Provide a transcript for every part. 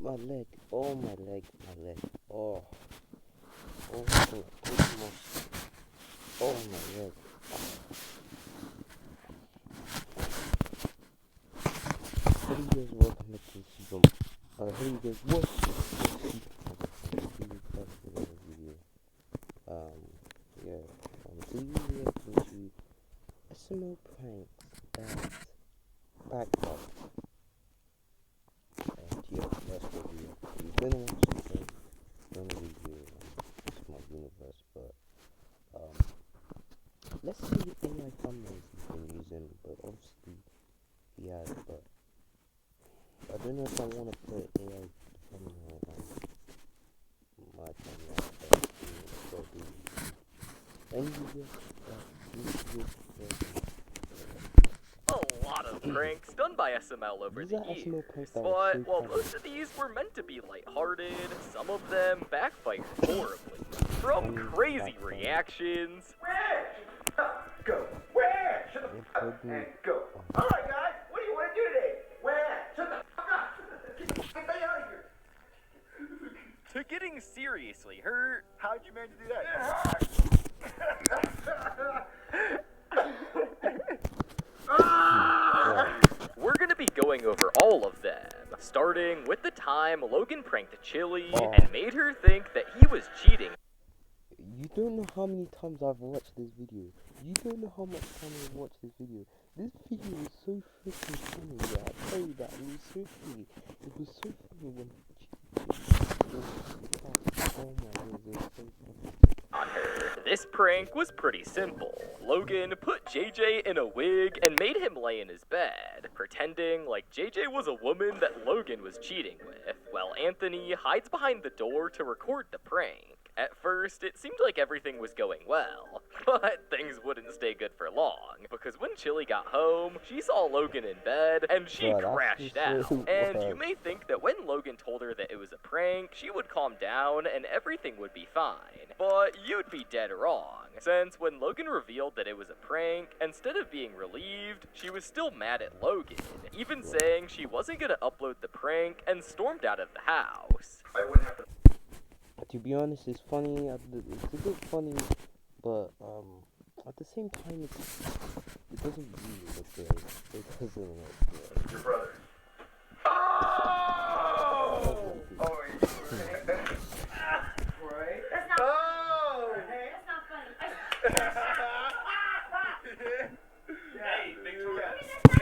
My leg. Oh, my leg. My leg. Oh. Oh, goodness. Oh, my leg. Hey guys, welcome back to Super. Hey guys, what's video? Today we are going to SML pranks at Backfired. And yeah, that's what we're gonna watch today. Gonna review Smart Universe, but let's see the AI thumbnails he's been using, but obviously he has, but I don't know if I want to put AI thumbnail on my thumbnail, but so any video A lot of pranks done by SML over the years, but while most of these were meant to be lighthearted, some of them backfired horribly. From crazy reactions, go, where? Shut the fuck up and go. Alright guys, what do you want to do today? Where? Shut the fuck up. Get the fuck out of here. to getting seriously hurt. How'd you manage to do that? We're gonna be going over all of them, starting with the time Logan pranked Chili and made her think that he was cheating. You don't know how many times I've watched this video. You don't know how much time I've watched this video. This video is so freaking funny, yeah. I tell you that, it was so funny. It was so funny when oh my god, it was so funny. On her. This prank was pretty simple. Logan put JJ in a wig and made him lay in his bed, pretending like JJ was a woman that Logan was cheating with, while Anthony hides behind the door to record the prank. At first, it seemed like everything was going well, but things wouldn't stay good for long, because when Chili got home, she saw Logan in bed, and she crashed out. And you may think that when Logan told her that it was a prank, she would calm down and everything would be fine. But you'd be dead wrong, since when Logan revealed that it was a prank, instead of being relieved, she was still mad at Logan, even saying she wasn't gonna upload the prank and stormed out of the house. I wouldn't have to. To be honest, it's funny. It's a bit funny, but at the same time, it doesn't really look good. It doesn't look good. Your brother. Oh! Oh, right? That's not Oh! funny. That's not funny. Hey, Victoria. I'm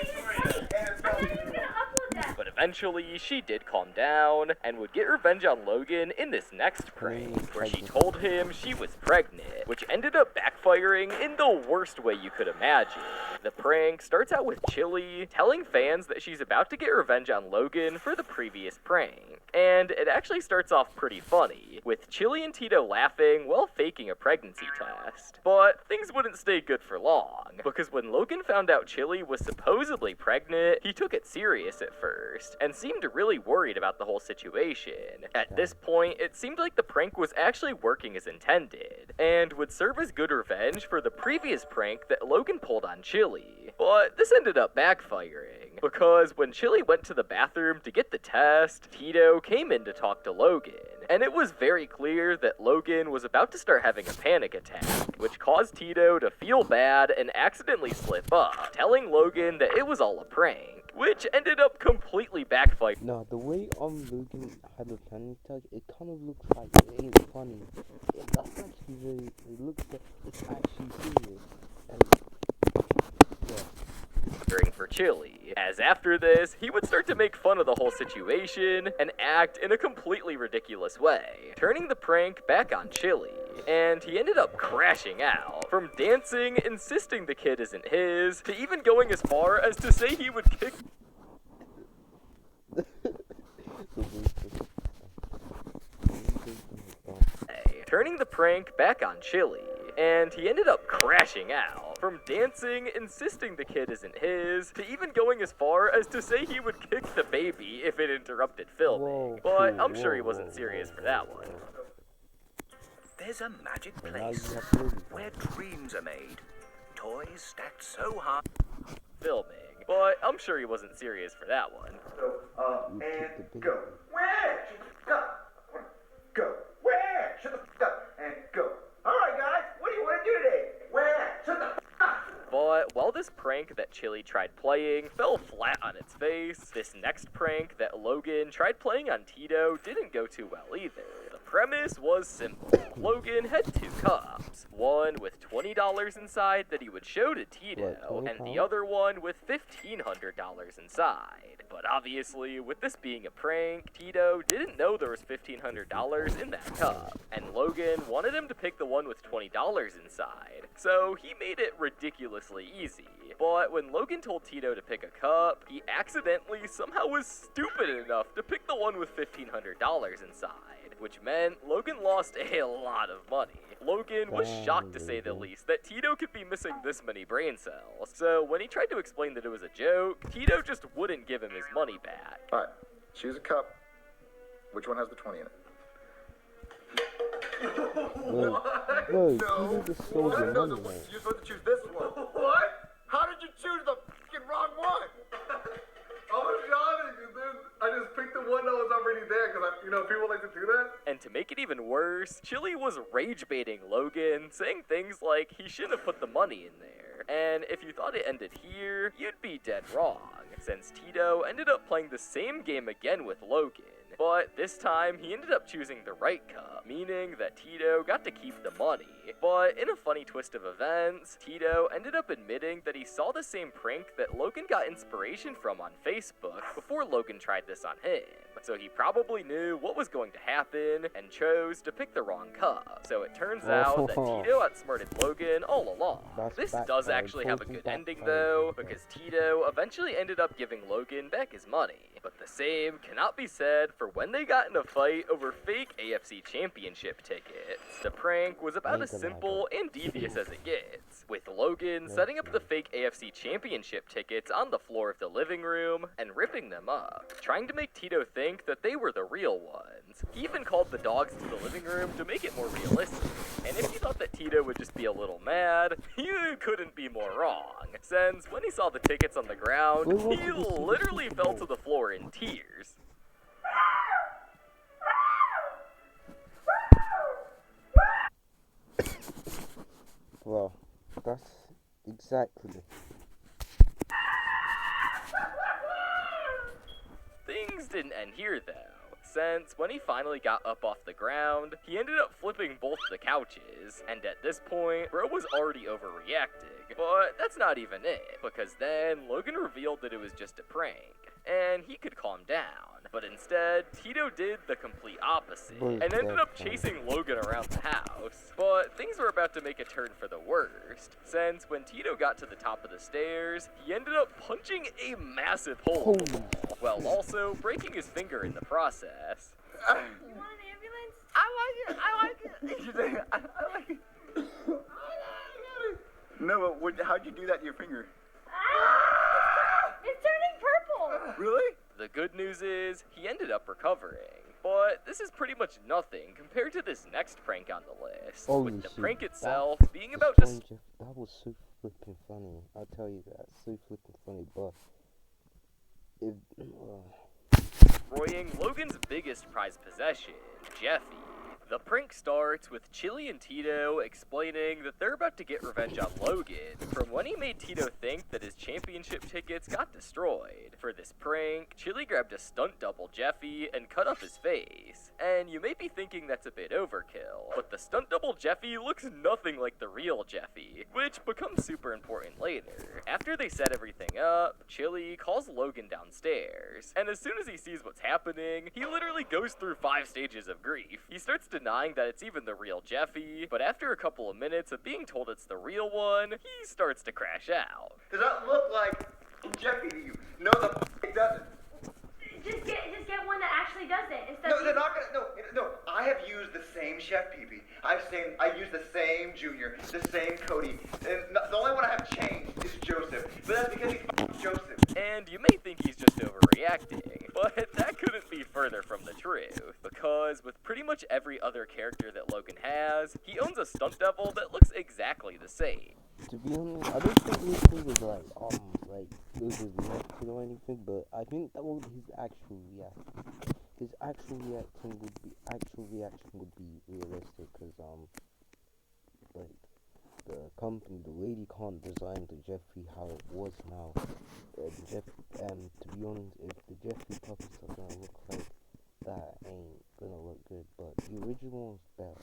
not even gonna upload that. But eventually, she did calm down, and would get revenge on Logan in this next prank, where she told him she was pregnant, which ended up backfiring in the worst way you could imagine. The prank starts out with Chili telling fans that she's about to get revenge on Logan for the previous prank. And it actually starts off pretty funny, with Chili and Tito laughing while faking a pregnancy test. But things wouldn't stay good for long, because when Logan found out Chili was supposedly pregnant, he took it serious at first, and seemed really worried about the whole situation. At this point, it seemed like the prank was actually working as intended, and would serve as good revenge for the previous prank that Logan pulled on Chili. But this ended up backfiring, because when Chili went to the bathroom to get the test, Tito came in to talk to Logan, and it was very clear that Logan was about to start having a panic attack, which caused Tito to feel bad and accidentally slip up, telling Logan that it was all a prank, which ended up completely backfiring. Nah, the way Logan had a panic attack, it kind of looks like it ain't funny. That's actually very. It looks like it's actually serious. And yeah. For Chili, as after this, he would start to make fun of the whole situation and act in a completely ridiculous way, turning the prank back on Chili. And he ended up crashing out, from dancing, insisting the kid isn't his, to even going as far as to say he would kick turning the prank back on Chili. And he ended up crashing out, from dancing, insisting the kid isn't his, to even going as far as to say he would kick the baby if it interrupted filming. But I'm sure he wasn't serious for that one. There's a magic place where dreams are made, toys stacked so high. Filming. But I'm sure he wasn't serious for that one. So, and go. Where? But while this prank that Chili tried playing fell flat on its face, this next prank that Logan tried playing on Tito didn't go too well either. The premise was simple. Logan had 2 cups, one with $20 inside that he would show to Tito, and the other one with $1,500 inside. But obviously, with this being a prank, Tito didn't know there was $1,500 in that cup, and Logan wanted him to pick the one with $20 inside, so he made it ridiculously easy. But when Logan told Tito to pick a cup, he accidentally somehow was stupid enough to pick the one with $1,500 inside, which meant Logan lost a lot of money. Logan was shocked, to say the least, that Tito could be missing this many brain cells. So when he tried to explain that it was a joke, Tito just wouldn't give him his money back. Alright, choose a cup. Which one has the 20 in it? Bro, Tito just stole your No, money, man. you're supposed to choose this one. What? How did you choose the fucking wrong one? I was yawning, and then I just picked the one that was already there, because, people like to do that. And to make it even worse, Chili was rage baiting Logan, saying things like he shouldn't have put the money in there. And if you thought it ended here, you'd be dead wrong, since Tito ended up playing the same game again with Logan. But this time, he ended up choosing the right cup, meaning that Tito got to keep the money. But in a funny twist of events, Tito ended up admitting that he saw the same prank that Logan got inspiration from on Facebook before Logan tried this on him. So he probably knew what was going to happen and chose to pick the wrong cup. So it turns out that Tito outsmarted Logan all along. This does actually have a good ending though, because Tito eventually ended up giving Logan back his money. But the same cannot be said for when they got in a fight over fake AFC Championship tickets. The prank was about as simple and devious as it gets, with Logan setting up the fake AFC Championship tickets on the floor of the living room and ripping them up, trying to make Tito think that they were the real ones. He even called the dogs to the living room to make it more realistic. And if you thought that Tito would just be a little mad, you couldn't be more wrong, since when he saw the tickets on the ground, he literally fell to the floor in tears. Well, that's exactly. Things didn't end here though, since when he finally got up off the ground, he ended up flipping both the couches, and at this point, bro was already overreacting. But that's not even it, because then Logan revealed that it was just a prank, and he could calm down. But instead, Tito did the complete opposite, and ended up chasing Logan around the house. But things were about to make a turn for the worst, since when Tito got to the top of the stairs, he ended up punching a massive hole in the wall, while also breaking his finger in the process. You want an ambulance? I like it. I like it. No, but how'd you do that to your finger? Ah! It's turning purple! Really? The good news is, he ended up recovering. But this is pretty much nothing compared to this next prank on the list, with the prank itself being about just... That was so flipping funny, I'll tell you that, so flipping funny, but... destroying Logan's biggest prized possession, Jeffy. The prank starts with Chili and Tito explaining that they're about to get revenge on Logan from when he made Tito think that his championship tickets got destroyed. For this prank, Chili grabbed a stunt double Jeffy and cut off his face. And you may be thinking that's a bit overkill, but the stunt double Jeffy looks nothing like the real Jeffy, which becomes super important later. After they set everything up, Chili calls Logan downstairs, and as soon as he sees what's happening, he literally goes through 5 stages of grief. He starts denying that it's even the real Jeffy, but after a couple of minutes of being told it's the real one, he starts to crash out. Does that look like Jeffy to you? No, it doesn't. Just get one that actually does it. Instead No, of they're not gonna. No. I have used the same Chef Pee-Pee. I used the same Junior, the same Cody, and the only one I have changed is Joseph. But that's because he's Joseph. And you may think he's just overreacting, but that couldn't be further from the truth, because with pretty much every other character that Logan has, he owns a stunt double that looks exactly the same. To be honest, I don't think this thing was like it was meant or anything, but I think that was his actual reaction. His actual reaction would be realistic, cause the company, the lady can't design the Jeffrey how it was now. To be honest, if the Jeffrey puppets are gonna look like that, ain't gonna look good. But the original is better.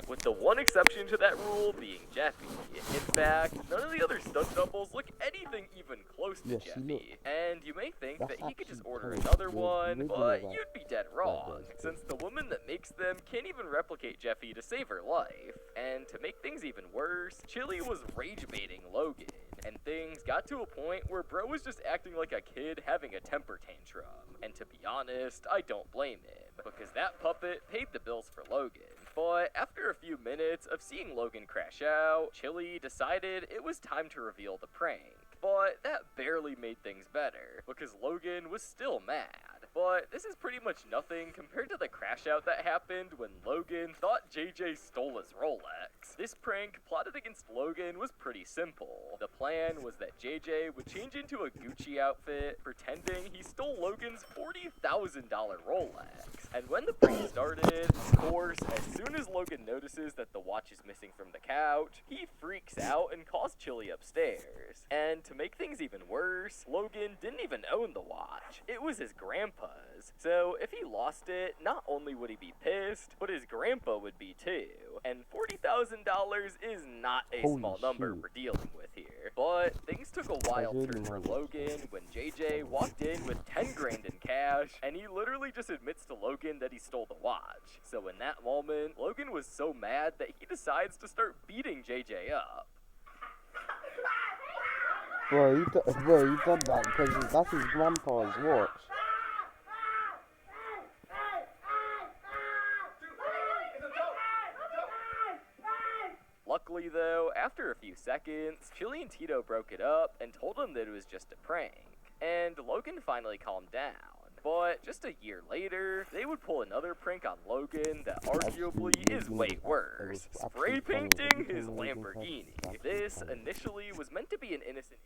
With the one exception to that rule being Jeffy. In fact, none of the other stunt doubles look anything even close to Jeffy. And you may think that he could just order another one, but you'd be dead wrong, since the woman that makes them can't even replicate Jeffy to save her life. And to make things even worse, Chili was rage baiting Logan, and things got to a point where bro was just acting like a kid having a temper tantrum. And to be honest, I don't blame him, because that puppet paid the bills for Logan. But after a few minutes of seeing Logan crash out, Chili decided it was time to reveal the prank. But that barely made things better, because Logan was still mad. But this is pretty much nothing compared to the crash out that happened when Logan thought JJ stole his Rolex. This prank plotted against Logan was pretty simple. The plan was that JJ would change into a Gucci outfit, pretending he stole Logan's $40,000 Rolex. And when the prank started, of course, as soon as Logan notices that the watch is missing from the couch, he freaks out and calls Chili upstairs. And to make things even worse, Logan didn't even own the watch. It was his grandpa's. So if he lost it, not only would he be pissed, but his grandpa would be too. And $40,000 is not a small number we're dealing with here. But things took a wild turn for Logan when JJ walked in with 10 grand in cash, and he literally just admits to Logan that he stole the watch. So in that moment, Logan was so mad that he decides to start beating JJ up. Bro, he done that because that's his grandpa's watch. Luckily though, after a few seconds, Chili and Tito broke it up and told him that it was just a prank. And Logan finally calmed down. But just a year later, they would pull another prank on Logan that arguably is way worse. Spray painting his Lamborghini. This initially was meant to be an innocent...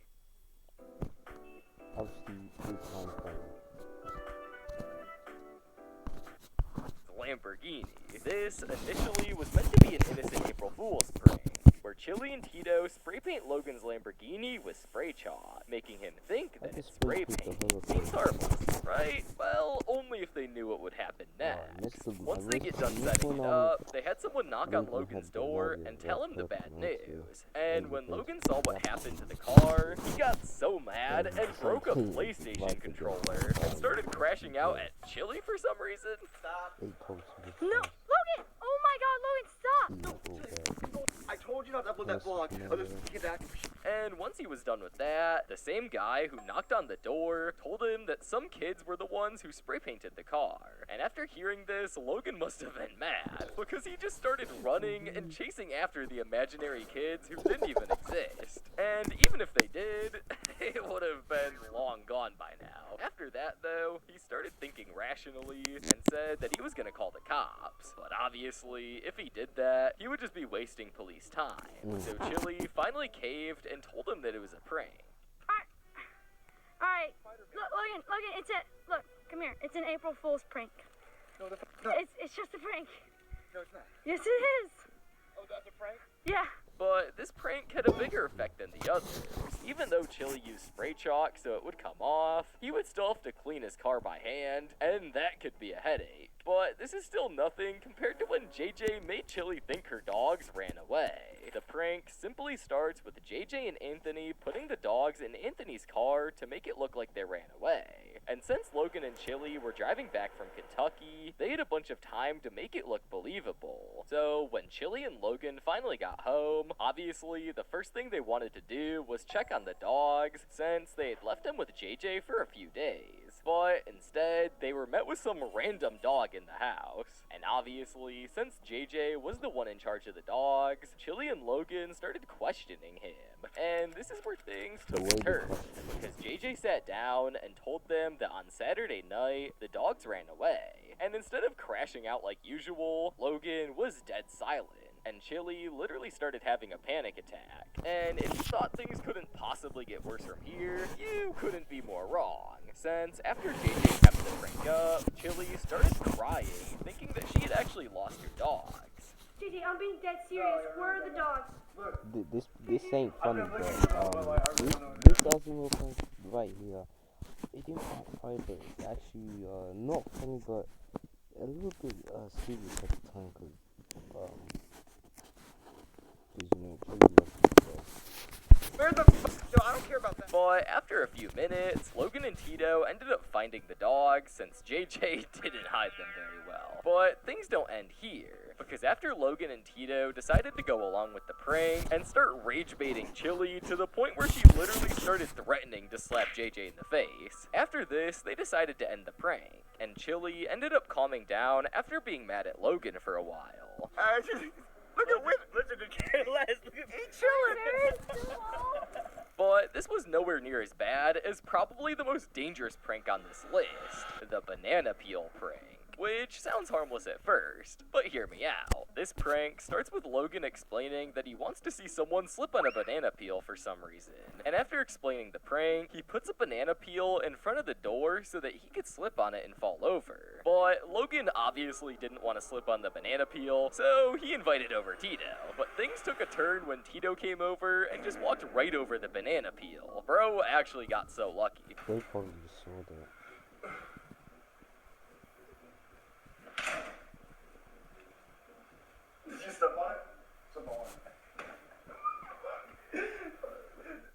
Lamborghini. This initially was meant to be an innocent April Fool's prank, where Chili and Tito spray paint Logan's Lamborghini with spray chalk, making him think that it's spray paint. Seems harmless, right? Well, only if they knew what would happen next. Once they get done setting it up, they had someone knock on Logan's door and tell him the bad news. And when Logan saw what happened to the car, he got so mad and broke a PlayStation controller and started crashing out at Chili for some reason. Stop. No, Logan! Oh my god, Logan, stop! I told you not to upload that vlog. Oh, just get back. And once he was done with that, the same guy who knocked on the door told him that some kids were the ones who spray painted the car. And after hearing this, Logan must have been mad, because he just started running and chasing after the imaginary kids who didn't even exist. And even if they did, it would have been long gone by now. After that, though, he started thinking rationally and said that he was gonna call the cops. But obviously, if he did that, he would just be wasting police time. So Chili finally caved and told him that it was a prank. Alright, Logan, look, come here. It's an April Fool's prank. No. It's just a prank. No, it's not. Yes, it is. Oh, that's a prank? Yeah. But this prank had a bigger effect than the others. Even though Chili used spray chalk so it would come off, he would still have to clean his car by hand, and that could be a headache. But this is still nothing compared to when JJ made Chili think her dogs ran away. The prank simply starts with JJ and Anthony putting the dogs in Anthony's car to make it look like they ran away. And since Logan and Chili were driving back from Kentucky, they had a bunch of time to make it look believable. So when Chili and Logan finally got home, obviously the first thing they wanted to do was check on the dogs, since they had left them with JJ for a few days. But instead, they were met with some random dog in the house. And obviously, since JJ was the one in charge of the dogs, Chili and Logan started questioning him. And this is where things took a turn, because JJ sat down and told them that on Saturday night, the dogs ran away. And instead of crashing out like usual, Logan was dead silent. And Chili literally started having a panic attack. And if you thought things couldn't possibly get worse from here, you couldn't be more wrong. Since after JJ kept the prank up, Chili started crying, thinking that she had actually lost her dogs. JJ, I'm being dead serious. Where are the dogs? This ain't funny, bro. This doesn't look right here. It didn't backfire, but it's actually not funny, but a little bit serious at the time, cause you know, Joey loves himself. Where the fuck? No, I don't care about that. But after a few minutes, Logan and Tito ended up finding the dogs since JJ didn't hide them very well. But things don't end here, because after Logan and Tito decided to go along with the prank and start rage baiting Chili to the point where she literally started threatening to slap JJ in the face. After this, they decided to end the prank, and Chili ended up calming down after being mad at Logan for a while. Listen to JLambo. Look at Chilling. But this was nowhere near as bad as probably the most dangerous prank on this list, the banana peel prank. Which sounds harmless at first, but hear me out. This prank starts with Logan explaining that he wants to see someone slip on a banana peel for some reason. And after explaining the prank, he puts a banana peel in front of the door so that he could slip on it and fall over. But Logan obviously didn't want to slip on the banana peel, so he invited over Tito. But things took a turn when Tito came over and just walked right over the banana peel. Bro actually got so lucky. They probably saw that. Did you step on it? Step on it.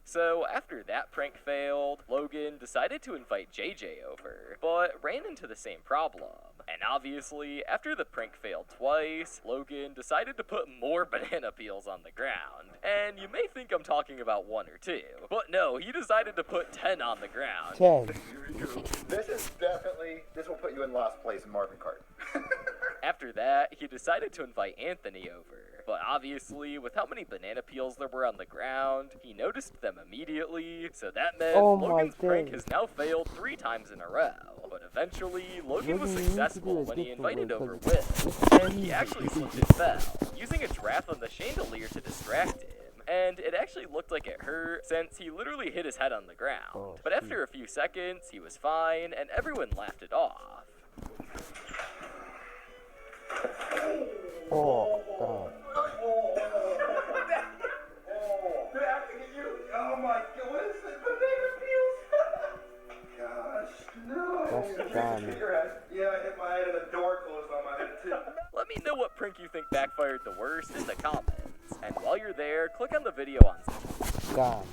So after that prank failed, Logan decided to invite JJ over, but ran into the same problem. And obviously, after the prank failed twice, Logan decided to put more banana peels on the ground. And you may think I'm talking about 1 or 2, but no, he decided to put 10 on the ground. 10. This will put you in last place in Marvin Cart. After that, he decided to invite Anthony over. But obviously, with how many banana peels there were on the ground, he noticed them immediately, so that meant Logan's prank has now failed 3 times in a row. But eventually, Logan was successful when he invited over Will, and he actually slipped and fell, using a giraffe on the chandelier to distract him. And it actually looked like it hurt, since he literally hit his head on the ground. But after a few seconds, he was fine, and everyone laughed it off. Oh, God. They're acting at you. Oh my God, what is this? Banana peels. Gosh, no. That's dumb. Hit your head. Yeah, I hit my head and the door closed on my head too. Let me know what prank you think backfired the worst in the comments. And while you're there, click on the video on God.